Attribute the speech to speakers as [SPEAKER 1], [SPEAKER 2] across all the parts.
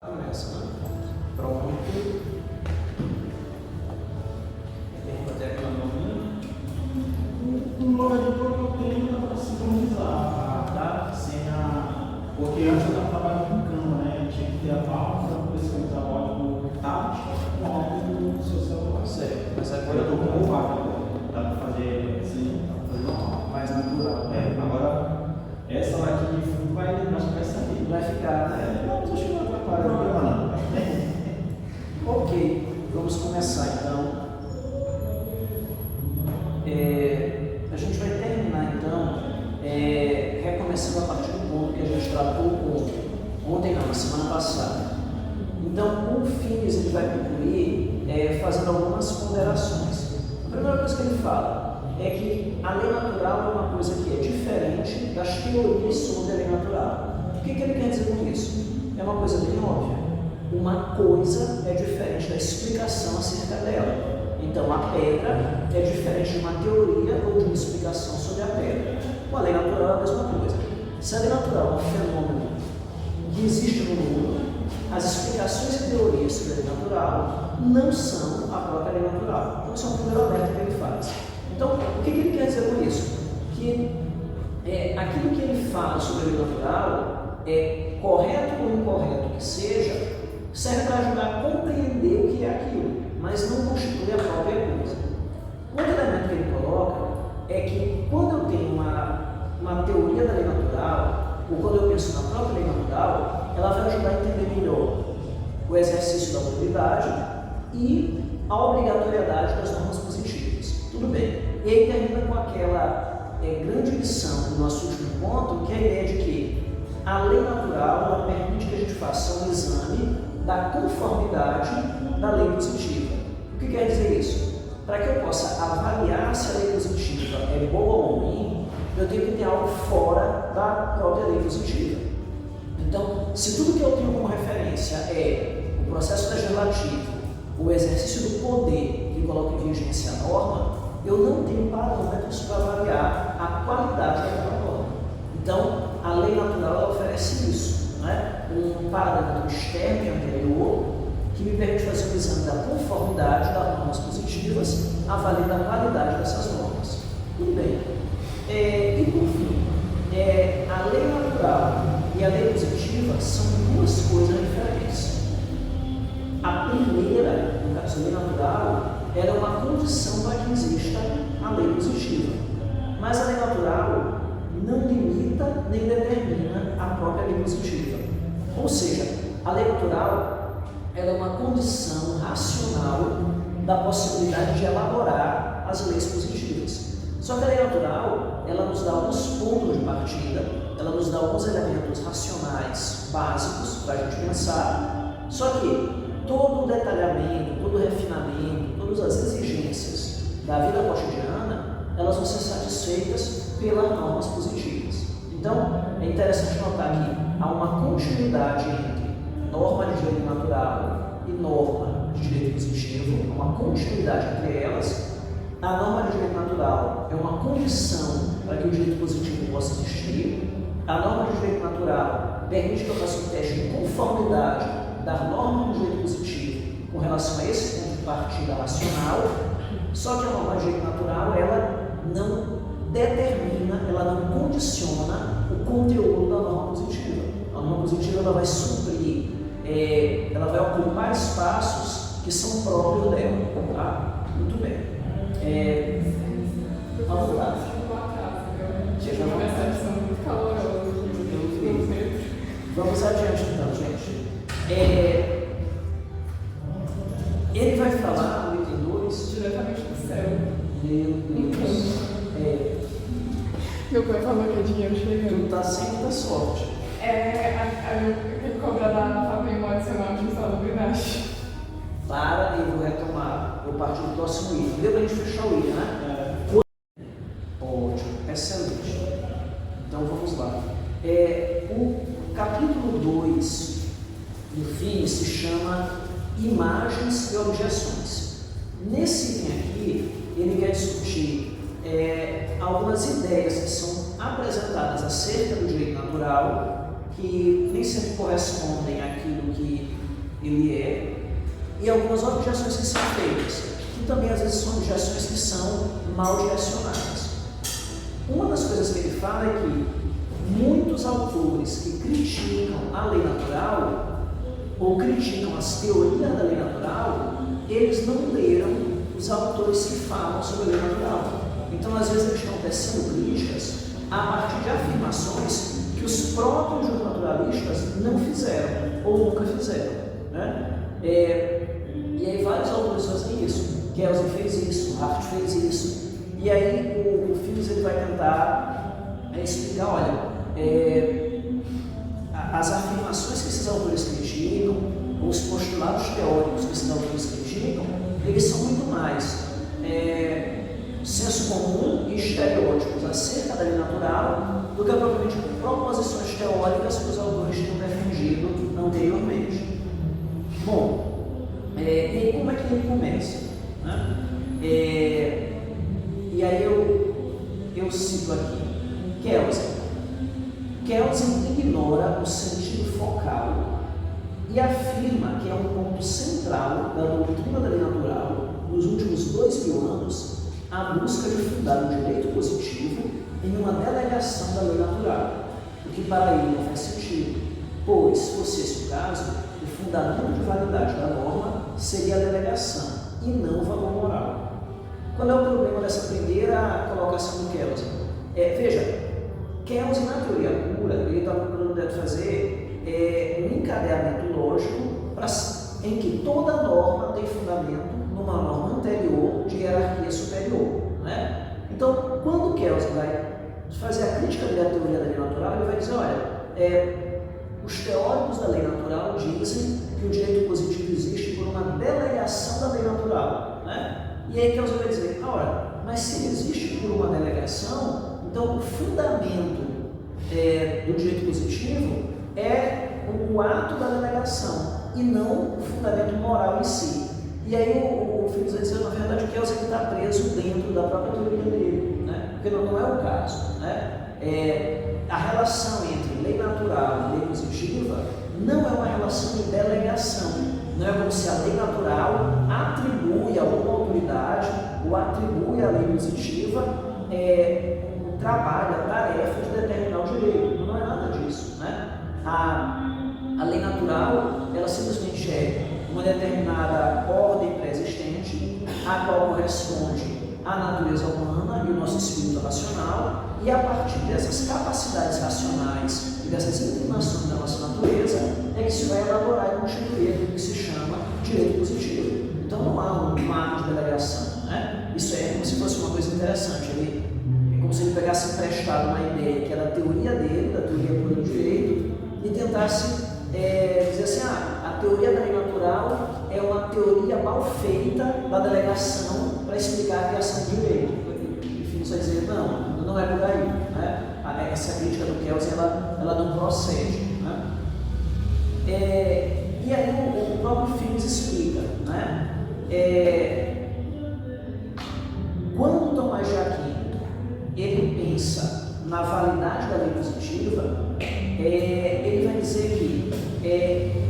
[SPEAKER 1] Começa, né? Pronto. Até aqui no
[SPEAKER 2] logaritmo que eu tenho para sincronizar a senha, porque antes eu estava trabalhando com Canva, né? Tinha que ter a pauta para poder sincronizar o áudio do tablet com o áudio do seu celular.
[SPEAKER 1] certo, mas
[SPEAKER 2] Agora eu estou com o WhatsApp agora. Dá para fazer assim, mais natural. Agora essa lá aqui de fundo vai, acho que vai sair.
[SPEAKER 1] vai ficar, né?
[SPEAKER 2] Não, estou chegando para parar, não problema não.
[SPEAKER 1] Ok, vamos começar então. A gente vai terminar então recomeçando a partir do ponto que a gente tratou ontem, não, na semana passada. Então, o Finis ele vai concluir fazendo algumas ponderações. A primeira coisa que ele fala é que a lei natural é uma coisa que é diferente das teorias sobre a lei natural. O que ele quer dizer com isso? É uma coisa bem óbvia. Uma coisa é diferente da explicação acerca dela. Então, a pedra é diferente de uma teoria ou de uma explicação sobre a pedra. Com a lei natural é a mesma coisa. Se a lei natural é um fenômeno que existe no mundo, as explicações e teorias sobre a lei natural não são a própria lei natural. Então, isso é um primeiro alerta que ele faz. Então, o que ele quer dizer com isso? Que aquilo que ele fala sobre a lei natural, correto ou incorreto que seja, serve para ajudar a compreender o que é aquilo, mas não constitui a própria coisa. Outro elemento que ele coloca é que quando eu tenho uma teoria da lei natural, ou quando eu penso na própria lei natural, ela vai ajudar a entender melhor o exercício da autoridade e a obrigatoriedade das normas positivas. Tudo bem. E aí termina com aquela grande lição do nosso último ponto, que é a ideia de que a lei natural ela permite que a gente faça um exame da conformidade da lei positiva. O que quer dizer isso? Para que eu possa avaliar se a lei positiva é boa ou ruim, eu tenho que ter algo fora da própria lei positiva. Então, se tudo que eu tenho como referência é o processo legislativo, o exercício do poder que coloca em vigência a norma, eu não tenho parâmetros para avaliar a qualidade daquela norma. Então, a lei natural ela oferece isso, né? Um parâmetro externo e anterior que me permite fazer um exame da conformidade das normas positivas, avaliando a qualidade dessas normas. Tudo bem. E por fim, a lei natural e a lei positiva são duas coisas diferentes. A primeira, no caso da lei natural, ela é uma condição para que exista a lei positiva. Mas a lei natural não limita nem determina a própria lei positiva. Ou seja, a lei natural ela é uma condição racional da possibilidade de elaborar as leis positivas. Só que a lei natural, ela nos dá alguns pontos de partida, ela nos dá alguns elementos racionais básicos para a gente pensar, só que todo o detalhamento, todo o refinamento, todas as exigências da vida cotidiana, elas vão ser satisfeitas pelas normas positivas. Então, é interessante notar que há uma continuidade entre norma de direito natural e norma de direito positivo, há uma continuidade entre elas. A norma de direito natural é uma condição para que o direito positivo possa existir. A norma de direito natural permite que eu faça um teste de conformidade da norma do direito positivo com relação a esse ponto de partida racional, só que a norma de direito natural ela não determina, ela não condiciona o conteúdo da norma positiva. A norma positiva ela vai suprir, ela vai ocupar espaços que são próprios dela. Tá? Muito bem. Vamos lá. Vamos adiante então, gente. Ele vai falar no item 2
[SPEAKER 3] diretamente do céu.
[SPEAKER 1] Meu Deus.
[SPEAKER 3] Meu pai falou que é dinheiro chegando.
[SPEAKER 1] Tu tá sem muita sorte.
[SPEAKER 3] Eu tenho que cobrar da Fabrício adicional de insalubridade.
[SPEAKER 1] Para e vou retomar. Eu parti do próximo item. Deu pra gente fechar o item, né? Ótimo, excelente. Então vamos lá. O capítulo 2 do FINES se chama Imagens e Objeções. Nesse item aqui, ele quer discutir algumas ideias que são apresentadas acerca do direito natural, que nem sempre correspondem àquilo que ele é, e algumas objeções que são feitas, que também às vezes são objeções que são mal direcionadas. Uma das coisas que ele fala é que muitos autores que criticam a lei natural, ou criticam as teorias da lei natural, eles não leram os autores que falam sobre a lei natural. Então, às vezes, eles estão tecendo críticas a partir de afirmações que os próprios naturalistas não fizeram, ou nunca fizeram, né? E aí vários autores fazem isso. Kelsen fez isso, Hart fez isso. E aí o Phillips ele vai tentar explicar, olha, as afirmações que esses autores criticam, os postulados teóricos que esses autores criticam, eles são muito mais senso comum e estereótipos acerca da lei natural do que propriamente proposições teóricas que os autores tinham defendido anteriormente. Bom, e aí como é que ele começa? Né? E aí eu cito aqui Kelsen ignora o sentido focal e afirma que é um ponto central da doutrina da lei natural nos últimos 2000 anos a busca de fundar um direito positivo em uma delegação da lei natural, o que para ele não faz sentido, pois, se fosse esse o caso, o fundamento de validade da norma seria a delegação e não o valor moral. Qual é o problema dessa primeira colocação do Kelsen? Veja, Kelsen, na teoria pura, ele está procurando fazer um encadeamento lógico em que toda norma tem fundamento numa norma anterior de hierarquia superior, né? Então, quando Kelsen vai fazer a crítica da teoria da lei natural, ele vai dizer, olha, os teóricos da lei natural dizem que o direito positivo existe por uma delegação da lei natural, né? E aí Kelsen vai dizer, ora, mas se existe por uma delegação, então o fundamento do direito positivo é o ato da delegação e não o fundamento moral em si. E aí o Phillips vai dizer, na verdade, o Kelsen está preso dentro da própria teoria dele, né? Porque não é o caso, né? A relação entre lei natural e lei positiva não é uma relação de delegação. Não é como se a lei natural atribui a alguma autoridade ou atribui à lei positiva o trabalho, a tarefa de determinar o direito. Não é nada disso, né? A lei natural, ela simplesmente é uma determinada ordem pré-existente, a qual corresponde à natureza humana e o nosso espírito racional, e a partir dessas capacidades racionais e dessas inclinações da nossa natureza é que se vai elaborar e constituir aquilo que se chama direito positivo. Então não há um ato de delegação, né? Isso é como se fosse uma coisa interessante. É como se ele pegasse emprestado uma ideia que é da teoria dele, da teoria pura do direito, e tentasse dizer assim, a teoria da lei natural é uma teoria mal feita da delegação para explicar a criação do direito. Enfim, você vai dizer, não é por aí, né? Essa crítica do Kelsen, ela não procede, né? E aí o próprio Phillips explica, né? Quando Tomás de Aquino ele pensa na validade da lei positiva, ele vai dizer que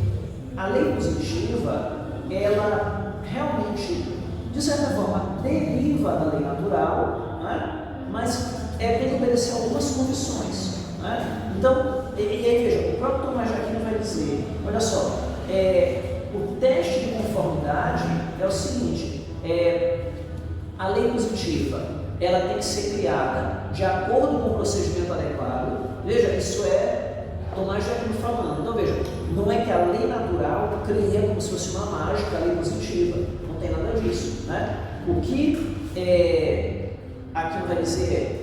[SPEAKER 1] a lei positiva, ela realmente, de certa forma, deriva da lei natural, né? Mas tem que obedecer algumas condições, né? Então, e aí veja, o próprio Tomás de Aquino vai dizer, olha só, o teste de conformidade é o seguinte, a lei positiva, ela tem que ser criada de acordo com o procedimento adequado. Veja, isso é Tomás de Aquino falando. Então veja, não é que a lei natural cria como se fosse uma mágica a lei positiva, não tem nada disso, né? O que Aquino vai dizer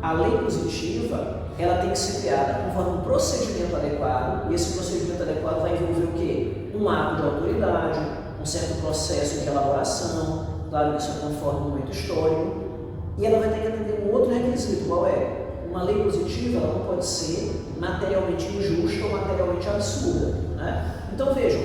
[SPEAKER 1] a lei positiva, ela tem que ser criada conforme um procedimento adequado, e esse procedimento adequado vai envolver o quê? Um ato de autoridade, um certo processo de elaboração, claro que isso é conforme o momento histórico, e ela vai ter que atender um outro requisito, qual é? Uma lei positiva, ela não pode ser materialmente injusta ou materialmente absurda, né? Então vejam,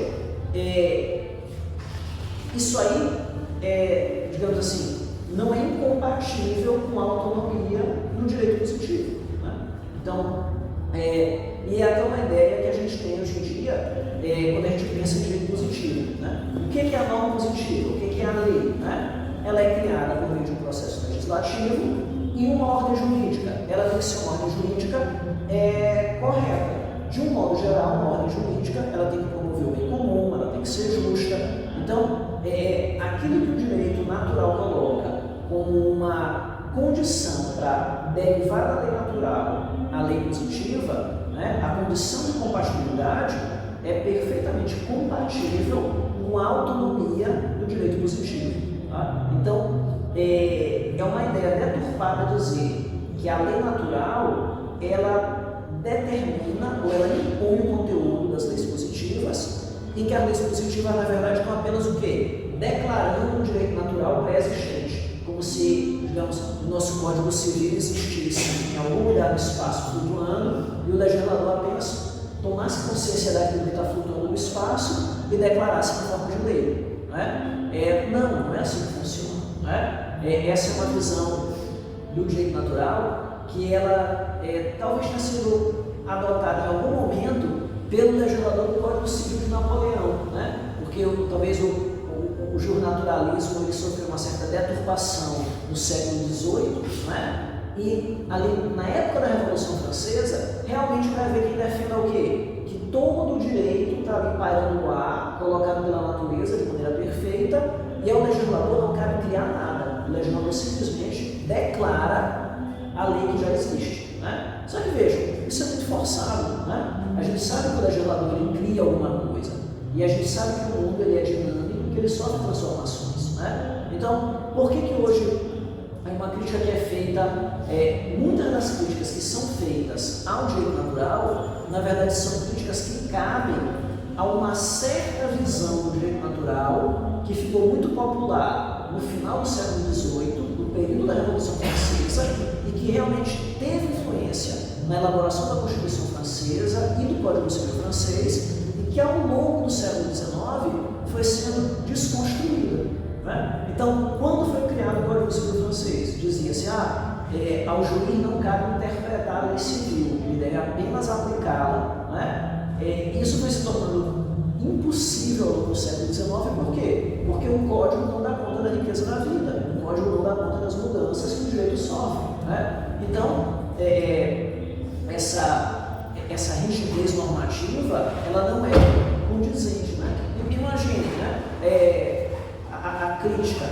[SPEAKER 1] isso aí, digamos assim, não é incompatível com a autonomia do direito positivo, né? Então, e é até uma ideia que a gente tem hoje em dia, dia quando a gente pensa em direito positivo. Né? O que é a norma positiva? O que é a lei? Né? Ela é criada por meio de um processo legislativo e uma ordem jurídica. Ela tem que ser uma ordem jurídica correta. De um modo geral, uma ordem jurídica ela tem que promover o bem comum, ela tem que ser justa. Então, aquilo que o direito natural coloca como uma condição para derivar da lei natural à lei positiva, né, a condição de compatibilidade é perfeitamente compatível com a autonomia do direito positivo. Tá? Então, é uma ideia deturpada dizer que a lei natural ela determina ou ela impõe o conteúdo das leis positivas, em que as leis positivas, na verdade, estão apenas o quê? Declarando um direito natural pré-existente, como se, digamos, o nosso Código Civil existisse em algum lugar do espaço flutuando e o legislador apenas tomasse consciência daquilo que está flutuando no espaço e declarasse em forma de lei. Não é assim que funciona. Essa é uma visão do direito natural que ela talvez tenha sido adotada em algum momento pelo legislador do Código Civil de Napoleão, né? Porque talvez o jurnaturalismo ele sofreu uma certa deturpação no século XVIII, né? E ali na época da Revolução Francesa, realmente vai ver quem defenda o quê? Que todo o direito está ali pairando no ar, colocado pela natureza de maneira perfeita, e ao legislador não cabe criar nada. O legislador simplesmente declara a lei que já existe. Né? Só que vejam, isso é muito forçado. Né? A gente sabe que o legislador ele cria alguma coisa, e a gente sabe que o mundo ele é dinâmico, que ele sofre transformações. Né? Então, por que hoje uma crítica que é feita, muitas das críticas que são feitas ao direito natural, na verdade são críticas que cabem a uma certa visão do direito natural que ficou muito popular no final do século XVIII, no período da Revolução Francesa, e que realmente teve influência na elaboração da Constituição Francesa e do Código Civil francês, e que ao longo do século XIX foi sendo desconstruída. Né? Então, quando foi criado o Código Civil francês, dizia-se, ao juiz não cabe interpretar a lei civil, ele deve apenas aplicá-la. Né? Isso foi se tornando impossível ao longo do século XIX, por quê? Porque o código não dá conta da riqueza da vida, o código não dá conta das mudanças que o direito sofre. Né? Então, essa rigidez normativa, ela não é condizente. Né? Imagine, né? A crítica,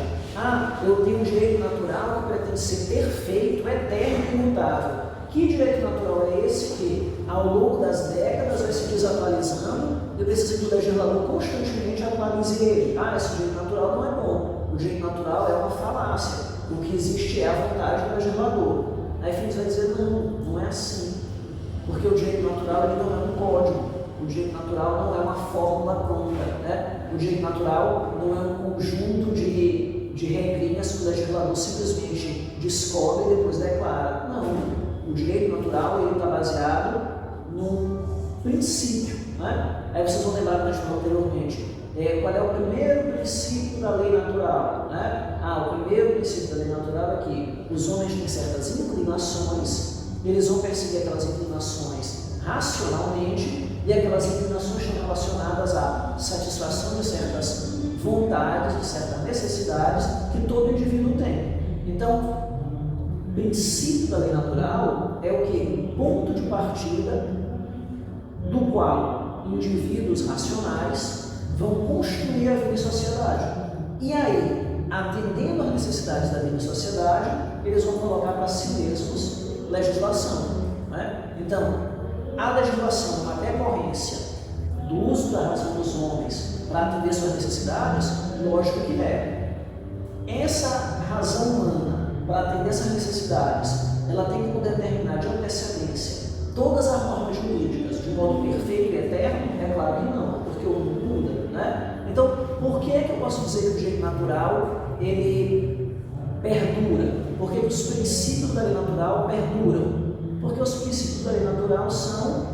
[SPEAKER 1] eu tenho um direito natural que pretende ser perfeito, eterno e imutável. Que direito natural é esse que, ao longo das décadas, vai se desatualizando e precisa que o legislador constantemente atualize ele? Esse direito natural não é bom. O direito natural é uma falácia. O que existe é a vontade do legislador. Aí Phillips vai dizer, não é assim. Porque o direito natural ele não é um código. O direito natural não é uma fórmula pronta. Né? O direito natural não é um conjunto de regrinhas que o legislador simplesmente descobre e depois declara. Não. O direito natural está baseado num princípio. Né? Aí vocês vão lembrar que nós falamos anteriormente. Qual é o primeiro princípio da lei natural? Né? O primeiro princípio da lei natural é que os homens têm certas inclinações, eles vão perseguir aquelas inclinações racionalmente, e aquelas inclinações estão relacionadas à satisfação de certas vontades, de certas necessidades que todo indivíduo tem. Então, o princípio da lei natural é o que? O ponto de partida do qual indivíduos racionais vão construir a vida em sociedade. E aí, atendendo às necessidades da vida em sociedade, eles vão colocar para si mesmos legislação. Né? Então, a legislação, uma decorrência do uso da razão dos homens para atender suas necessidades, lógico que é. Essa razão humana, para atender essas necessidades, ela tem como determinar de antecedência todas as normas jurídicas de modo perfeito e eterno? É claro que não, porque o mundo muda. Né? Então, por que eu posso dizer que o direito natural ele perdura? Porque os princípios da lei natural perduram. Porque os princípios da lei natural são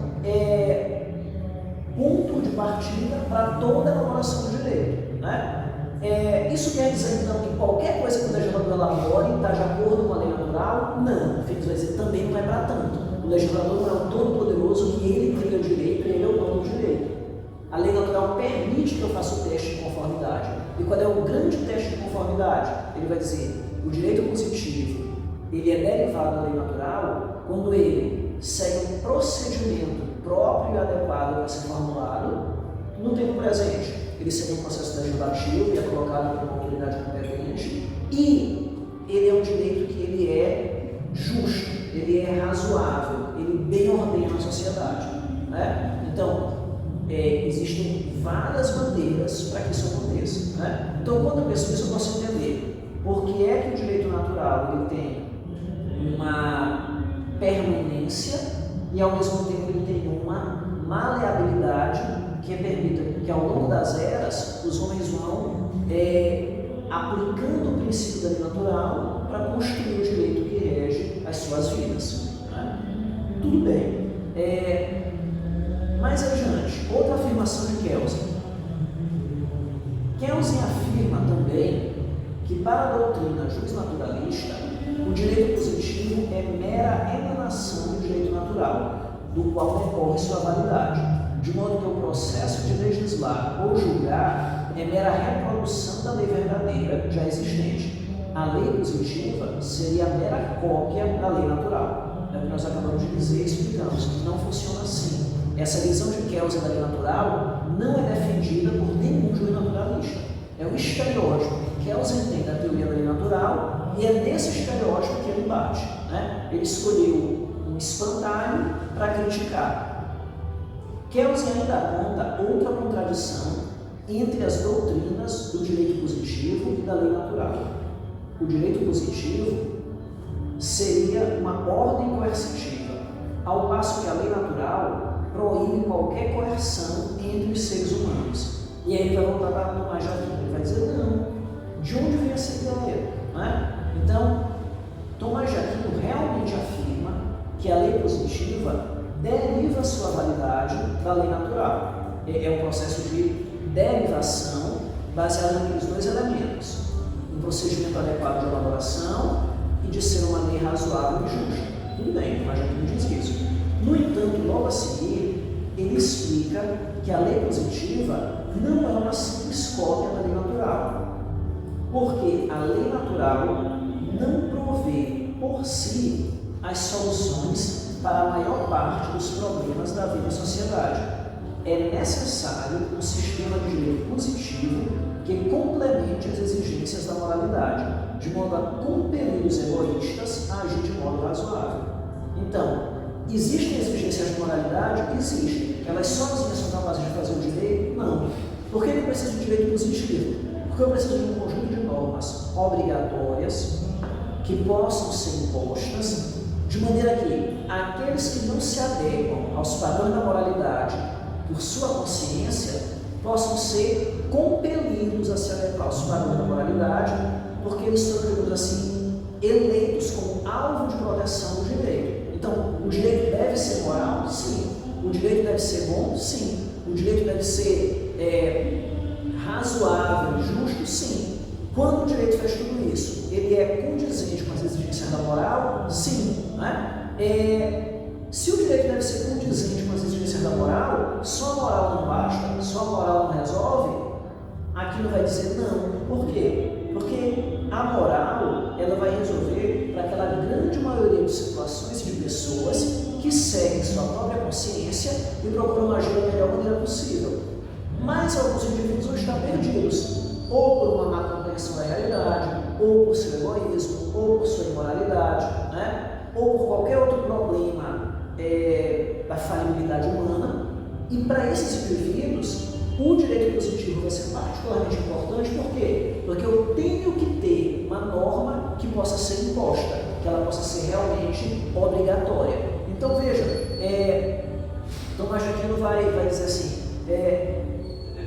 [SPEAKER 1] ponto de partida para toda a elaboração do direito. Né? Isso quer dizer, então, que qualquer coisa que o legislador elabore está de acordo com a lei natural? Não. Phillips vai dizer, também não é para tanto. O legislador não é o todo-poderoso que ele cria o direito e ele é o dono do direito. A lei natural permite que eu faça o teste de conformidade. E qual é o grande teste de conformidade? Ele vai dizer, o direito positivo, ele é derivado da lei natural quando ele segue um procedimento próprio e adequado para ser formulado no tempo presente. Ele segue um processo legislativo e é colocado por uma autoridade competente, e ele é um direito que ele é justo, ele é razoável, ele bem ordena a sociedade, né? Então, existem várias maneiras para que isso aconteça, né? Então, quando eu penso nisso, eu posso entender por que é que o direito natural ele tem uma permanência e, ao mesmo tempo, ele tem uma maleabilidade que permita que, ao longo das eras, os homens vão aplicando o princípio da lei natural para construir o direito que rege as suas vidas, né? Tudo bem. Mais adiante, outra afirmação de Kelsen. Kelsen afirma também que, para a doutrina justnaturalista, o direito positivo é mera emanação do direito natural, do qual decorre sua validade, de modo que o processo de legislar ou julgar é mera reprodução da lei verdadeira já existente. A lei positiva seria a mera cópia da lei natural. É o que nós acabamos de dizer e explicamos que não funciona assim. Essa visão de Kelsen da lei natural não é defendida por nenhum justnaturalista. É um estereótipo que Kelsen tem da teoria da lei natural, e é nesse estereótipo que ele bate, né? Ele escolheu um espantalho para criticar. Kelsen ainda aponta outra contradição entre as doutrinas do direito positivo e da lei natural. O direito positivo seria uma ordem coercitiva, ao passo que a lei natural proíbe qualquer coerção entre os seres humanos. E aí ele vai voltar para Tomás de Aquino, ele vai dizer, não, de onde vem essa ideia? Né? Então, Tomás de Aquino realmente afirma que a lei positiva deriva sua validade da lei natural. É um processo de derivação baseado naqueles dois elementos: um procedimento adequado de elaboração e de ser uma lei razoável e justa. Tudo bem, Tomás de Aquino diz isso. No entanto, logo a seguir, ele explica que a lei positiva não é uma simples cópia da lei natural, porque a lei natural não provê por si as soluções para a maior parte dos problemas da vida da sociedade. É necessário um sistema de direito positivo que complemente as exigências da moralidade, de modo a compelir os egoístas a agir de modo razoável. Então, existem exigências de moralidade? Existem. Elas sozinhas são capazes de fazer o direito? Não. Por que eu preciso de direito positivo? Porque eu preciso de um conjunto de normas obrigatórias que possam ser impostas, de maneira que aqueles que não se adequam aos padrões da moralidade por sua consciência possam ser compelidos a se adequar aos padrões da moralidade, porque eles são, digamos assim, eleitos como alvo de proteção do direito. Então, o direito deve ser moral? Sim. O direito deve ser bom? Sim. O direito deve ser razoável, justo? Sim. Quando o direito faz tudo isso, ele é condizente com as exigências da moral? Sim. Né? Se o direito deve ser condizente com as exigências da moral, só a moral não basta, só a moral não resolve, Aquino vai dizer não. Por quê? Porque a moral, ela vai resolver para aquela grande maioria de situações de pessoas que seguem sua própria consciência e procuram agir da melhor maneira possível. Mas alguns indivíduos vão estar perdidos, ou por uma má compreensão da realidade, ou por seu egoísmo, ou por sua imoralidade, né? Ou por qualquer outro problema da falibilidade humana. E para esses indivíduos, o direito positivo vai ser particularmente importante. Por quê? Porque eu tenho que ter uma norma que possa ser imposta, que ela possa ser realmente obrigatória. Então veja, Tomás de Aquino vai dizer assim,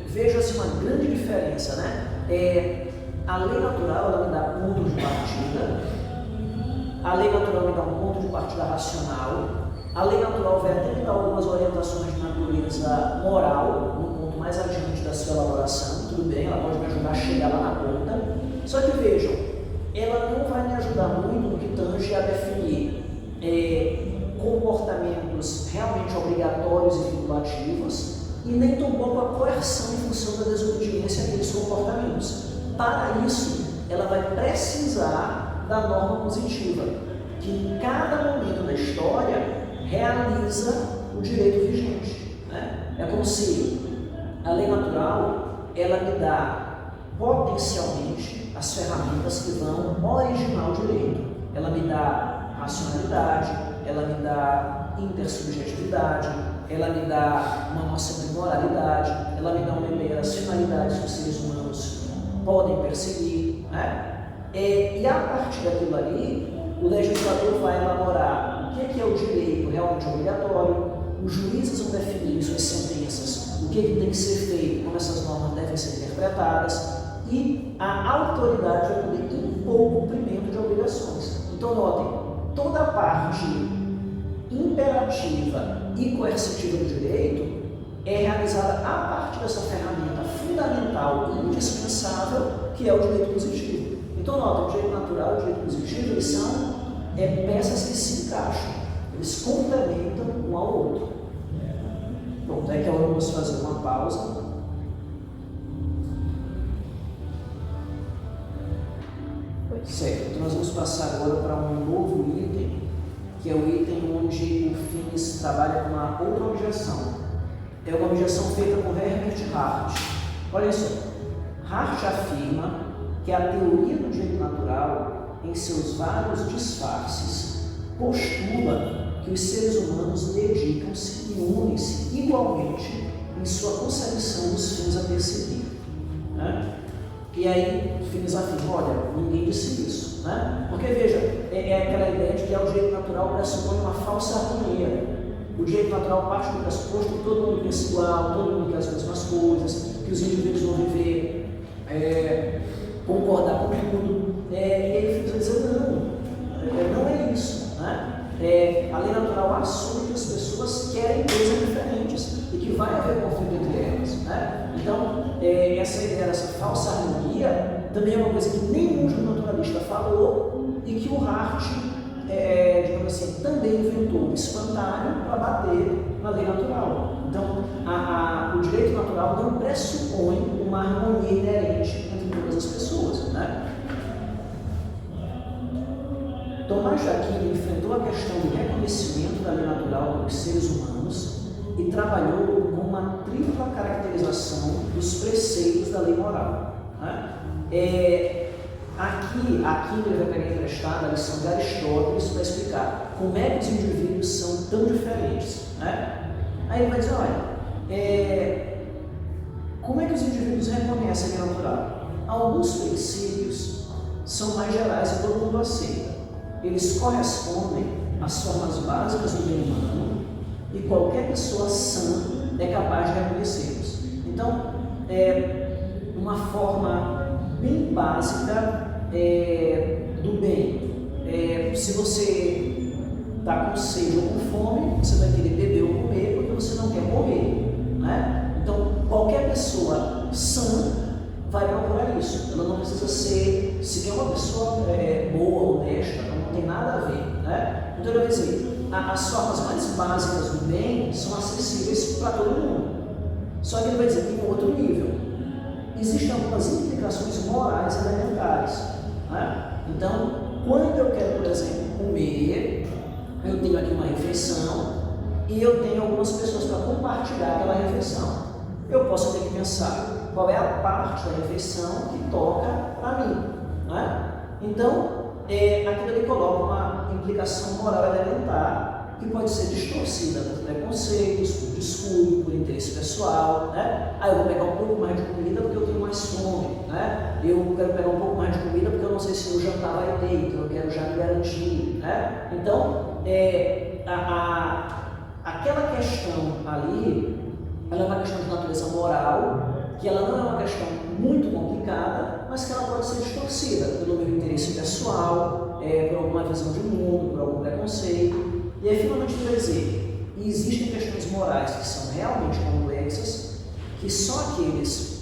[SPEAKER 1] veja-se uma grande diferença, né? A lei natural, ela me dá pontos de partida, a lei natural me dá um ponto de partida racional, a lei natural vai até me dar algumas orientações de natureza moral, no ponto mais adiante da sua elaboração, tudo bem, ela pode me ajudar a chegar lá na ponta, só que vejam, ela não vai me ajudar muito no que tange a definir comportamentos realmente obrigatórios e vinculativos, e nem tampouco a coerção em função da desobediência àqueles comportamentos. Para isso, ela vai precisar da norma positiva, que em cada momento da história realiza o direito vigente. Né? É como se a lei natural, ela me dá potencialmente as ferramentas que vão originar o direito. Ela me dá racionalidade, ela me dá intersubjetividade, ela me dá uma noção de moralidade, ela me dá uma ideia das finalidades que os seres humanos podem perseguir. Né? E a partir daquilo ali, o legislador vai elaborar o que é o direito realmente obrigatório, os juízes vão definir em suas sentenças o que tem que ser feito, como essas normas devem ser interpretadas, e a autoridade vai poder impor o cumprimento de obrigações. Então, notem, toda a parte imperativa e coercitiva do direito é realizada a partir dessa ferramenta fundamental e indispensável que é o direito positivo. Então, notem, o direito natural e o direito positivo, eles são peças que se encaixam, eles complementam um ao outro. Bom, até que agora vamos fazer uma pausa. Certo, então nós vamos passar agora para um novo item, que é o item onde o FINES trabalha com uma outra objeção. É uma objeção feita por Herbert Hart. Olha só, Hart afirma que a teoria do direito natural, em seus vários disfarces, postula que os seres humanos dedicam-se e unem-se igualmente em sua concepção dos fins a perseguir. Né? E aí, o FINES afirma, olha, ninguém disse isso. Né? Porque, veja, é aquela ideia de que o direito natural pressupõe uma falsa harmonia. O direito natural parte do pressuposto que todo mundo pensa igual, todo mundo quer as mesmas coisas, que os indivíduos vão viver, concordar com tudo. E ele fica dizendo, não é isso. Né? A lei natural assume que as pessoas querem coisas diferentes e que vai haver conflito entre elas. Né? Então, essa ideia dessa falsa harmonia também é uma coisa que nenhum naturalista falou e que o Hart, digamos assim, também inventou espontâneo para bater na lei natural. Então, o direito natural não pressupõe uma harmonia inerente entre todas as pessoas. Né? Tomás de Aquino enfrentou a questão do reconhecimento da lei natural pelos seres humanos e trabalhou com uma tripla caracterização dos preceitos da lei moral. Né? Aqui ele vai pegar emprestada a lição de Aristóteles para explicar como é que os indivíduos são tão diferentes. Né? Aí ele vai dizer, olha, como é que os indivíduos reconhecem a lei natural? Alguns princípios são mais gerais e todo mundo aceita. Eles correspondem às formas básicas do bem humano e qualquer pessoa sã é capaz de reconhecê-los. Então, uma forma bem básica do bem. Se você está com sede ou com fome, você vai querer beber ou comer porque você não quer morrer. Né? Então, qualquer pessoa sã vai procurar isso. Ela não precisa ser, se é uma pessoa boa, honesta, não tem nada a ver. Né? Então, eu vou dizer, as formas mais básicas do bem são acessíveis para todo mundo. Só que ele vai dizer que tem um outro nível. Existem algumas implicações morais elementares. Né? Então, quando eu quero, por exemplo, comer, eu tenho aqui uma refeição e eu tenho algumas pessoas para compartilhar aquela refeição. Eu posso ter que pensar qual é a parte da refeição que toca para mim. Né? Então, aquilo ali coloca uma implicação moral elementar que pode ser distorcida por preconceitos, por descuido, por interesse pessoal. Né? Eu vou pegar um pouco mais de comida porque eu tenho mais fome. Né? Eu quero pegar um pouco mais de comida porque eu não sei se o jantar vai ter, então eu quero já me garantir. Né? Então, aquela questão ali, ela é uma questão de natureza moral, que ela não é uma questão muito complicada, mas que ela pode ser distorcida pelo meu interesse pessoal, por alguma visão de mundo, por algum preconceito. E aí, finalmente, eu vou dizer, existem questões morais que são realmente complexas, que só aqueles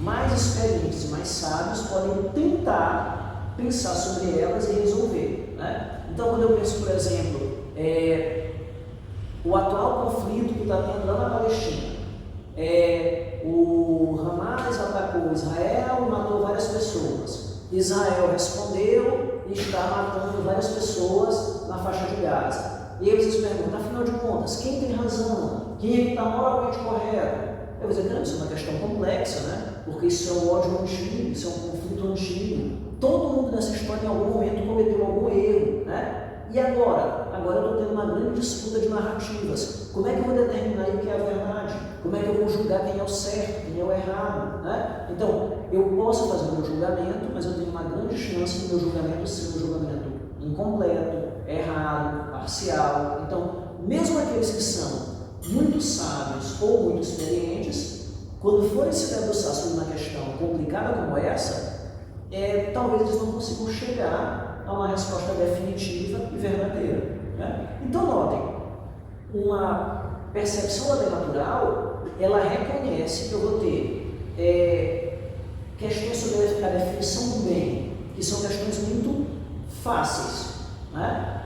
[SPEAKER 1] mais experientes e mais sábios podem tentar pensar sobre elas e resolver. Né? Então, quando eu penso, por exemplo, o atual conflito que está tendo lá na Palestina, O Hamas atacou Israel e matou várias pessoas. Israel respondeu e está matando várias pessoas na faixa de Gaza. E eles se perguntam, afinal de contas, quem tem razão? Quem é que está moralmente correto? Eu vou dizer, não, isso é uma questão complexa, né? Porque isso é um ódio antigo, isso é um conflito antigo. Todo mundo nessa história em algum momento cometeu algum erro, né? E agora? Agora eu estou tendo uma grande disputa de narrativas. Como é que eu vou determinar o que é a verdade? Como é que eu vou julgar quem é o certo, quem é o errado, né? Então, eu posso fazer o meu julgamento, mas eu tenho uma grande chance do meu julgamento ser um julgamento incompleto, errado, parcial. Então, mesmo aqueles que são muito sábios ou muito experientes, quando forem se debruçar sobre uma questão complicada como essa, talvez eles não consigam chegar a uma resposta definitiva e verdadeira, né? Então, notem, uma percepção da lei natural, ela reconhece que eu vou ter questões sobre a definição do bem, que são questões muito fáceis, né?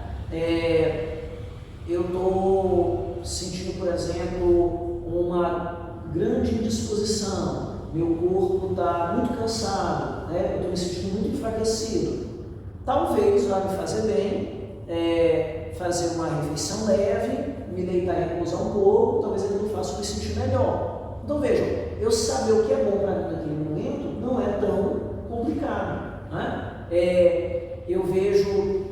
[SPEAKER 1] Eu estou sentindo, por exemplo, uma grande indisposição, meu corpo está muito cansado, né? Eu estou me sentindo muito enfraquecido. Talvez vá me fazer bem, fazer uma refeição leve, me deitar e repousar um pouco, talvez ele me faça me sentir melhor. Então vejam, eu saber o que é bom para mim naquele momento não é tão complicado, né? Eu vejo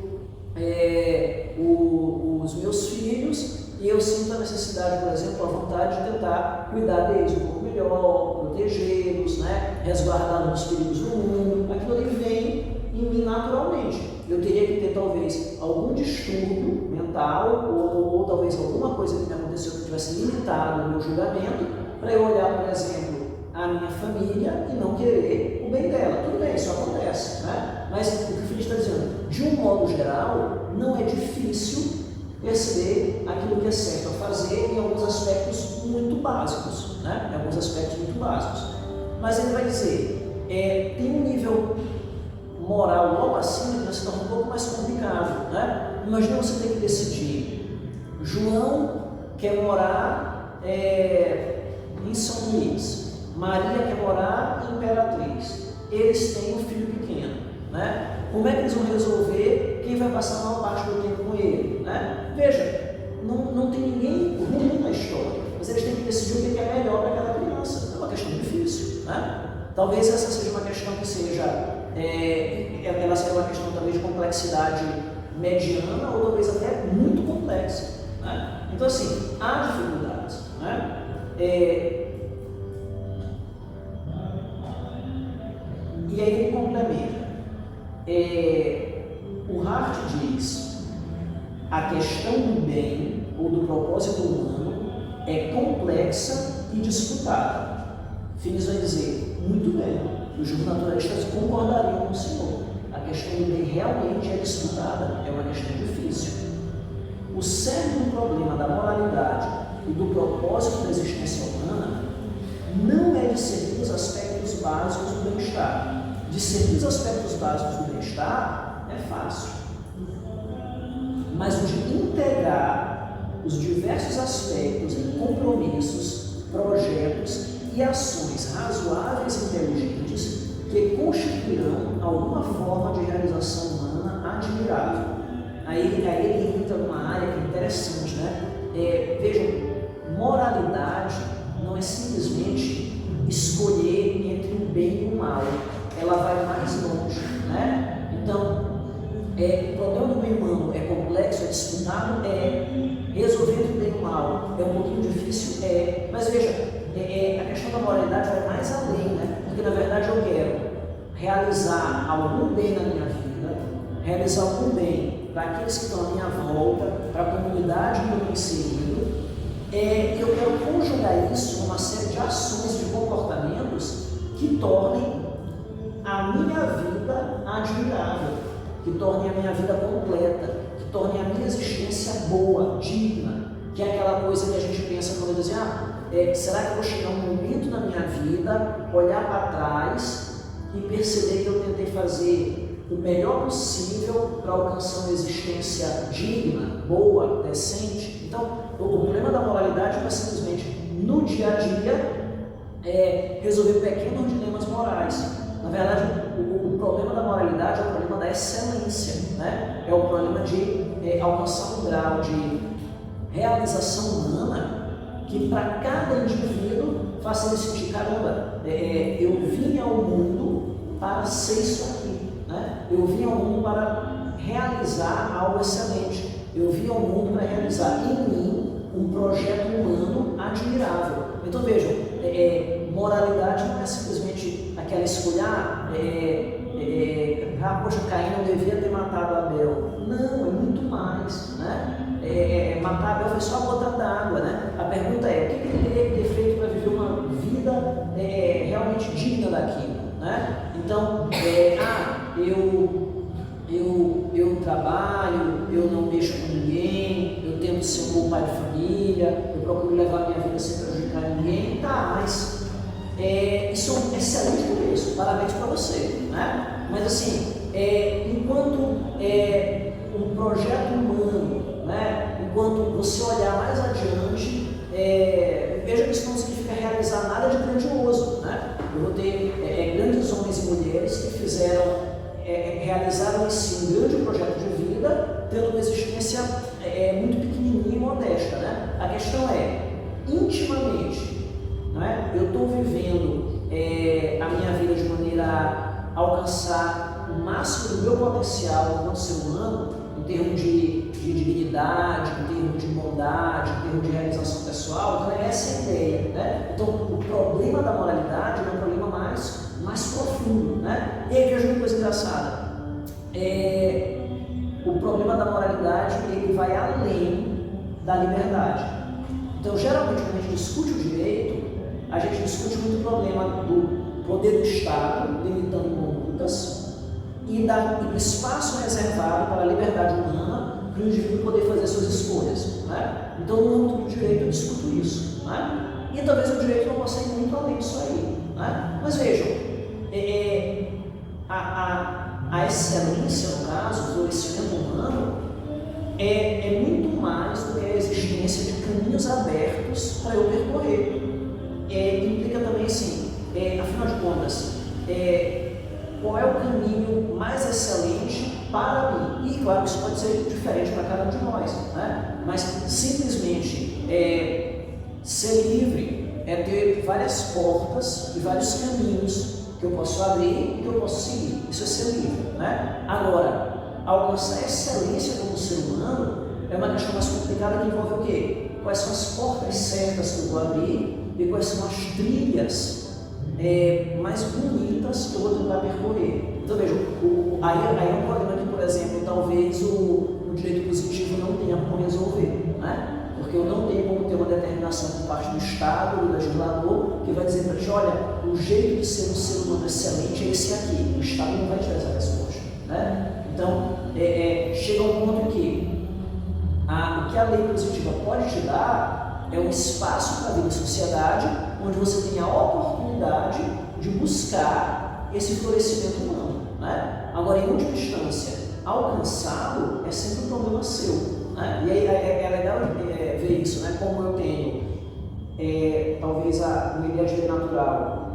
[SPEAKER 1] os meus filhos e eu sinto a necessidade, por exemplo, a vontade de tentar cuidar deles um pouco melhor, protegê-los, né? Resguardá-los dos perigos do mundo. Aquilo ali vem em mim naturalmente. Eu teria que ter talvez algum distúrbio mental ou talvez alguma coisa que me aconteceu que tivesse limitado o meu julgamento para eu olhar, por exemplo, a minha família e não querer o bem dela. Tudo bem, isso acontece, né? Mas o que o Felipe está dizendo, de um modo geral, não é difícil perceber aquilo que é certo a fazer em alguns aspectos muito básicos, né? Em alguns aspectos muito básicos. Mas ele vai dizer, tem um nível moral logo acima que vai se tornar um pouco mais complicado, né? Imagina você ter que decidir, João quer morar em São Luís, Maria quer morar em Imperatriz, eles têm um filho pequeno, né? Como é que eles vão resolver quem vai passar a maior parte do tempo com ele, né? Veja, não tem ninguém ruim na história, mas eles têm que decidir o que é melhor para aquela criança. É uma questão difícil, né? Talvez essa seja uma questão que seja, ela seja uma questão talvez de complexidade mediana ou talvez até muito complexa, né? Então assim, há dificuldades, né? E aí ele complementa. O Hart diz, a questão do bem ou do propósito humano é complexa e disputada. Finis vai dizer, muito bem, os naturalistas concordariam com o senhor. A questão do bem realmente é disputada, é uma questão difícil. O cerne do problema da moralidade e do propósito da existência humana não é discernir os aspectos básicos do bem-estar. Discernir os aspectos básicos do bem-estar é fácil, mas o de integrar os diversos aspectos em compromissos, projetos e ações razoáveis e inteligentes que constituirão alguma forma de realização humana admirável. Aí ele entra numa área que é interessante, né? Vejam, moralidade não é simplesmente escolher entre o bem e o mal. Ela vai mais longe, né? Então, o problema do bem humano é complexo, é disputado, resolver o bem e o mal é um pouquinho difícil, mas veja, a questão da moralidade vai mais além, né? Porque na verdade eu quero realizar algum bem na minha vida, realizar algum bem para aqueles que estão à minha volta, para a comunidade que eu estou inserido, eu quero conjugar isso numa série de ações, de comportamentos que tornem a minha vida admirável, que tornem a minha vida completa, que tornem a minha existência boa, digna, que é aquela coisa que a gente pensa quando diz, será que eu vou chegar um momento na minha vida, olhar para trás e perceber que eu tentei fazer o melhor possível para alcançar uma existência digna, boa, decente? Então, o problema da moralidade não é simplesmente no dia a dia, resolver pequenos dilemas morais. Na verdade, o problema da moralidade é o problema da excelência, né? É o problema de alcançar um grau de realização humana que para cada indivíduo faça ele sentir, caramba, eu vim ao mundo para ser isso aqui, né? Eu vim ao mundo para realizar algo excelente, eu vim ao mundo para realizar em mim um projeto humano admirável. Então vejam, moralidade não é simplesmente aquela escolha, poxa, Caim não devia ter matado Abel. Não, é muito mais, né? Matar Abel foi só a gota d'água, né? A pergunta é, o que ele teria que ter feito para viver uma vida realmente digna daquilo, né? Então, eu trabalho, eu não mexo com ninguém, eu tento ser um bom pai de família, eu procuro levar a minha vida sem prejudicar ninguém, tá, mas isso é um excelente começo, parabéns para você, né? Mas assim, enquanto um projeto humano, né? Enquanto você olhar mais adiante, veja que isso não significa realizar nada de grandioso, né? Eu vou ter grandes homens e mulheres que realizaram esse um grande projeto de vida, tendo uma existência muito pequenininha e modesta, né? A questão intimamente, né? Eu estou vivendo a minha vida de maneira a alcançar o máximo do meu potencial enquanto ser humano, em termos de dignidade, em termos de bondade, em termos de realização pessoal. Então essa é a ideia, né? Então o problema da moralidade é um problema mais profundo, né? E aí veja uma coisa engraçada, o problema da moralidade ele vai além da liberdade. Então geralmente quando a gente discute o direito, a gente discute muito o problema do poder do Estado limitando condutas e do espaço reservado para a liberdade humana para o indivíduo poder fazer suas escolhas, né? Então no âmbito do direito eu discuto isso, né? E talvez o direito não possa ir muito além disso aí, né? Mas vejam, a excelência, no caso, o florescimento humano, é muito mais do que a existência de caminhos abertos para eu percorrer. Implica também assim, afinal de contas, qual é o caminho mais excelente para mim? E claro, isso pode ser diferente para cada um de nós, né? Mas simplesmente ser livre é ter várias portas e vários caminhos que eu posso abrir e que eu posso seguir. Isso é ser livre, né? Agora, alcançar a excelência como ser humano é uma questão mais complicada que envolve o quê? Quais são as portas certas que eu vou abrir e quais são as trilhas mais bonitas que eu vou tentar percorrer. Então veja, aí é um problema que, por exemplo, talvez o direito positivo não tenha como resolver, né? Porque eu não tenho como ter uma determinação por parte do Estado, do legislador, que vai dizer para a gente, olha, o jeito de ser um ser humano excelente é esse aqui. O Estado não vai te dar essa resposta, né? Então, chega um ponto em que o que a lei positiva pode te dar é um espaço para a vida em sociedade, onde você tem a oportunidade de buscar esse florescimento humano, né? Agora, em última instância, alcançá-lo é sempre um problema seu, né? E aí é legal ver isso, né? Como eu tenho talvez uma ideia de lei natural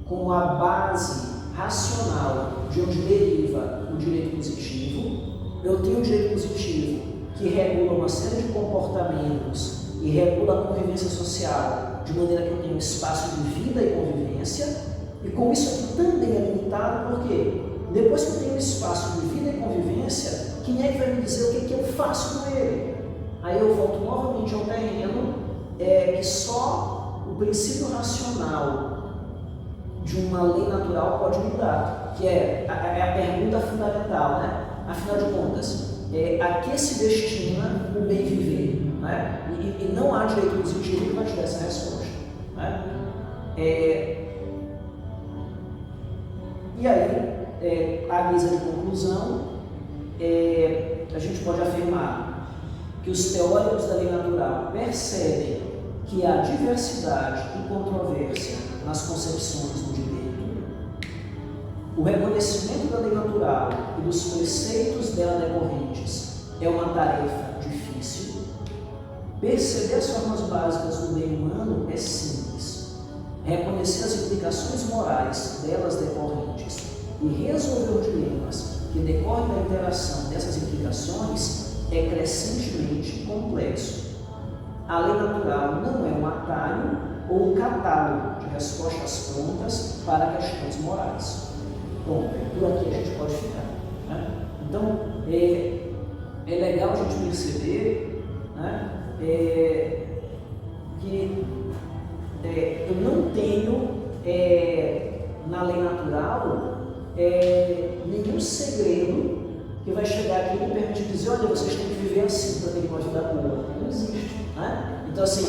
[SPEAKER 1] como a base racional de onde deriva o direito positivo, eu tenho o direito positivo que regula uma série de comportamentos e regula a convivência social de maneira que eu tenho um espaço de vida e convivência, e como isso aqui também é limitado, porque depois que eu tenho um espaço de vida e convivência, quem é que vai me dizer o que eu faço com ele? Aí eu volto novamente ao terreno que só o princípio racional de uma lei natural pode mudar, que é a pergunta fundamental, né? Afinal de contas, a que se destina o bem viver, né? E não há direito positivo que vai te dar essa resposta, né? E aí, à guisa de conclusão, a gente pode afirmar que os teóricos da lei natural percebem que há diversidade e controvérsia nas concepções do direito. O reconhecimento da lei natural e dos preceitos dela decorrentes é uma tarefa difícil. Perceber as formas básicas do meio humano é simples. Reconhecer as implicações morais delas decorrentes e resolver os dilemas que decorrem da interação dessas implicações é crescentemente complexo. A lei natural não é um atalho ou um catálogo de respostas prontas para questões morais. Bom, por aqui a gente pode ficar. Né? Então, é legal a gente perceber, né, que eu não tenho na lei natural nenhum segredo que vai chegar aqui e me permitir dizer, olha, vocês têm que viver assim para terem uma vida boa. Não existe. Né? Então, assim,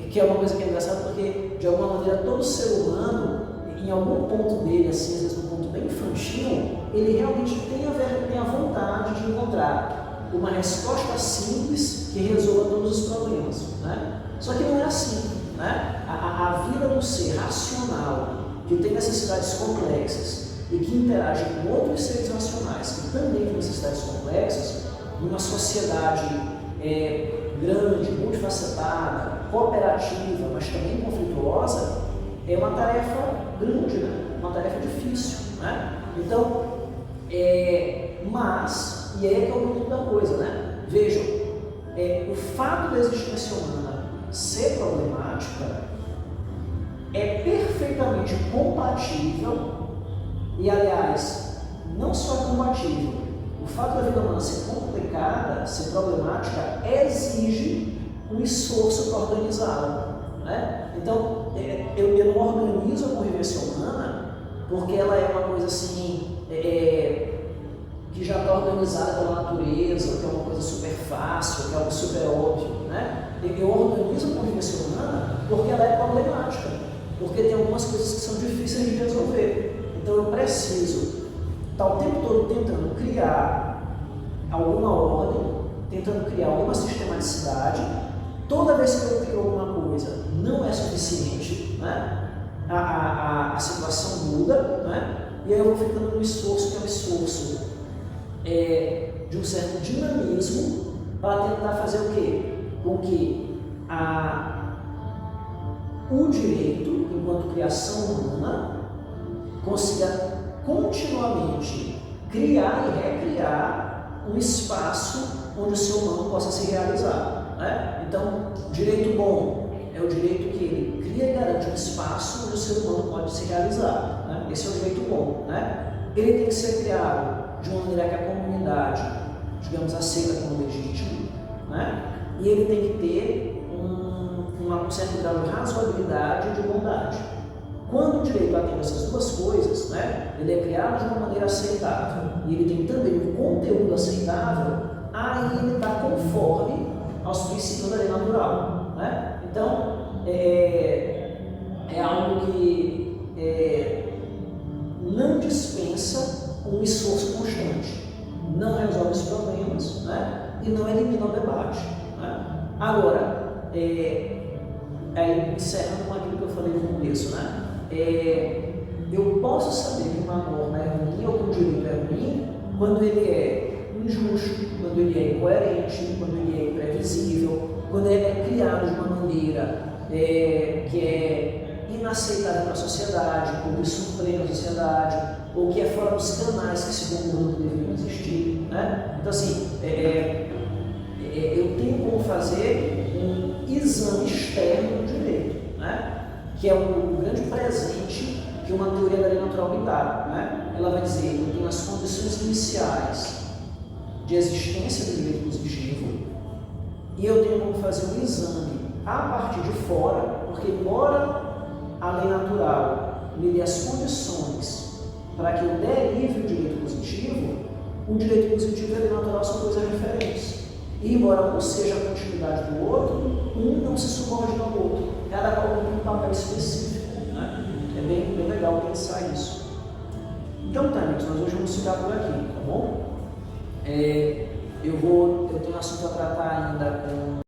[SPEAKER 1] que é uma coisa que é engraçada porque, de alguma maneira, todo ser humano, em algum ponto dele, assim, às vezes um ponto bem infantil, ele realmente tem a vontade de encontrar uma resposta simples que resolva todos os problemas. Né? Só que não é assim. Né? A vida do ser racional, que tem necessidades complexas e que interage com outros seres racionais que também têm necessidades complexas, numa sociedade grande, multifacetada, cooperativa, mas também conflituosa, é uma tarefa grande, né? Uma tarefa difícil. Né? Então, mas, e aí é que é o ponto da coisa, né? Vejam, o fato da existência humana ser problemática é perfeitamente compatível e, aliás, não só compatível, o fato da vida humana ser complicada, ser problemática, exige um esforço para organizá-la. Né? Então, eu não organizo a convivência humana porque ela é uma coisa assim, que já está organizada pela natureza, que é uma coisa super fácil, que é algo super óbvio. Né? Eu organizo a convivência humana porque ela é problemática, porque tem algumas coisas que são difíceis de resolver. Então eu preciso estar o tempo todo tentando criar alguma ordem, tentando criar alguma sistematicidade. Toda vez que eu crio alguma coisa não é suficiente, né? A situação muda, né? E aí eu vou ficando num esforço que é um esforço de um certo dinamismo para tentar fazer o quê? Com que o direito, enquanto criação humana, consiga continuamente criar e recriar um espaço onde o ser humano possa se realizar. Né? Então, direito bom é o direito que ele cria e garante um espaço onde o ser humano pode se realizar. Né? Esse é o direito bom. Né? Ele tem que ser criado de uma maneira que a comunidade, digamos, aceita como legítimo, né? E ele tem que ter um certo grau de razoabilidade e de bondade. Quando o direito atende essas duas coisas, né, ele é criado de uma maneira aceitável e ele tem também um conteúdo aceitável, aí ele está conforme aos princípios da lei natural. Né? Então, é algo que não dispensa um esforço constante, não resolve os problemas, né? E não elimina o debate. Né? Agora, encerrando com aquilo que eu falei no começo, né? Eu posso saber que uma norma é ruim ou que o direito é ruim quando ele é injusto, quando ele é incoerente, quando ele é imprevisível, quando ele é criado de uma maneira que é inaceitável para a sociedade, ou que surpreende a sociedade, ou que é fora dos canais que se concordam que deveriam existir. Né? Então, assim, eu tenho como fazer um exame externo do direito, né? Que é o grande presente que uma teoria da lei natural me dá. Né? Ela vai dizer, eu tenho as condições iniciais de existência do direito positivo e eu tenho como fazer um exame a partir de fora, porque embora a lei natural me dê as condições para que eu derive o direito positivo e a lei natural são coisas diferentes. E embora um seja a continuidade do outro, um não se subordina ao outro. Cada qual tem um papel específico. Né? É bem legal pensar isso. Então, tá, amigos, nós hoje vamos ficar por aqui, tá bom? Eu tenho um assunto a tratar ainda com